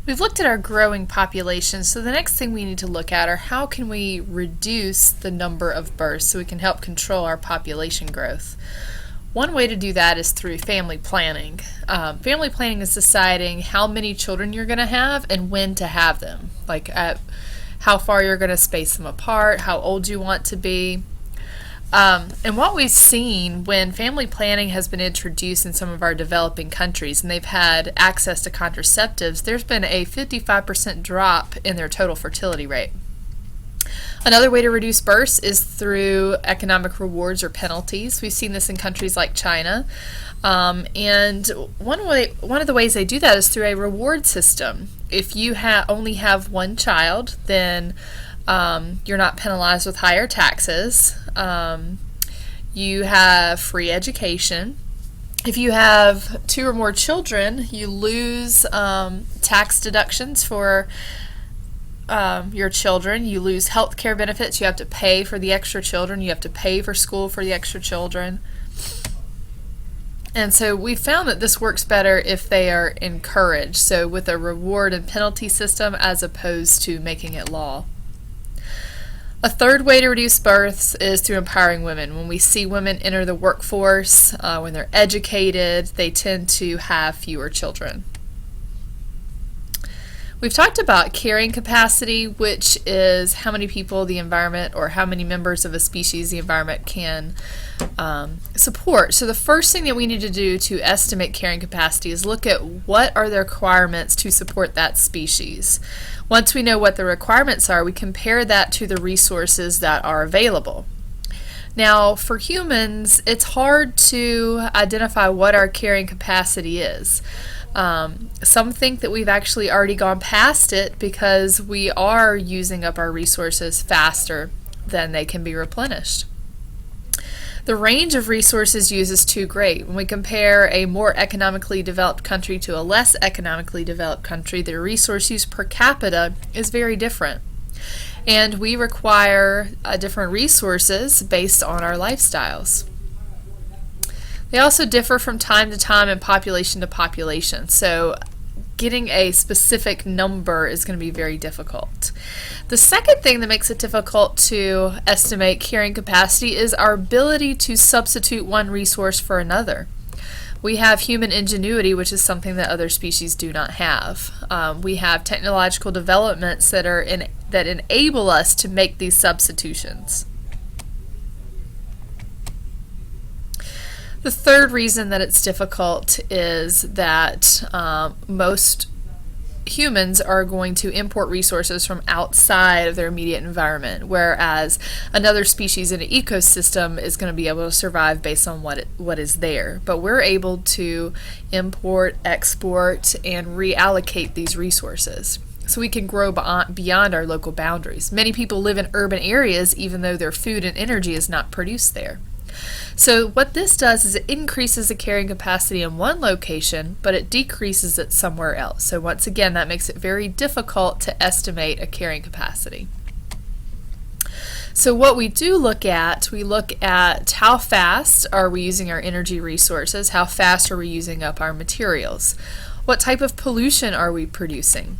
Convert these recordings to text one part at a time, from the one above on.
We've looked at our growing population, so the next thing we need to look at are how can we reduce the number of births so we can help control our population growth. One way to do that is through family planning. Family planning is deciding how many children you're going to have and when to have them, like at how far you're going to space them apart, how old you want to be. And what we've seen when family planning has been introduced in some of our developing countries and they've had access to contraceptives, there's been a 55% drop in their total fertility rate. Another way to reduce births is through economic rewards or penalties. We've seen this in countries like China. And one of the ways they do that is through a reward system. If you only have one child, then you're not penalized with higher taxes. You have free education. If you have 2 or more children, you lose tax deductions for your children. You lose health care benefits. You have to pay for the extra children. You have to pay for school for the extra children. And so we found that this works better if they are encouraged, so with a reward and penalty system as opposed to making it law. A third way to reduce births is through empowering women. When we see women enter the workforce, when they're educated, they tend to have fewer children. We've talked about carrying capacity, which is how many people the environment or how many members of a species the environment can support. So the first thing that we need to do to estimate carrying capacity is look at what are the requirements to support that species. Once we know what the requirements are, we compare that to the resources that are available. Now, for humans, it's hard to identify what our carrying capacity is. Some think that we've actually already gone past it because we are using up our resources faster than they can be replenished. The range of resources used is too great. When we compare a more economically developed country to a less economically developed country, the resource use per capita is very different. And we require different resources based on our lifestyles. They also differ from time to time and population to population, so getting a specific number is going to be very difficult. The second thing that makes it difficult to estimate carrying capacity is our ability to substitute one resource for another. We have human ingenuity, which is something that other species do not have. We have technological developments that enable us to make these substitutions. The third reason that it's difficult is that most humans are going to import resources from outside of their immediate environment, whereas another species in an ecosystem is going to be able to survive based on what is there. But we're able to import, export, and reallocate these resources. So we can grow beyond our local boundaries. Many people live in urban areas even though their food and energy is not produced there. So what this does is it increases the carrying capacity in one location, but it decreases it somewhere else. So once again, that makes it very difficult to estimate a carrying capacity. So what we look at how fast are we using our energy resources, how fast are we using up our materials, what type of pollution are we producing,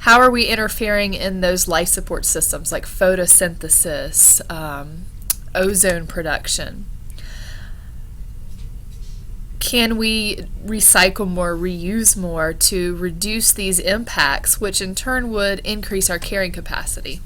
how are we interfering in those life support systems like photosynthesis, ozone production? Can we recycle more, reuse more to reduce these impacts, which in turn would increase our carrying capacity?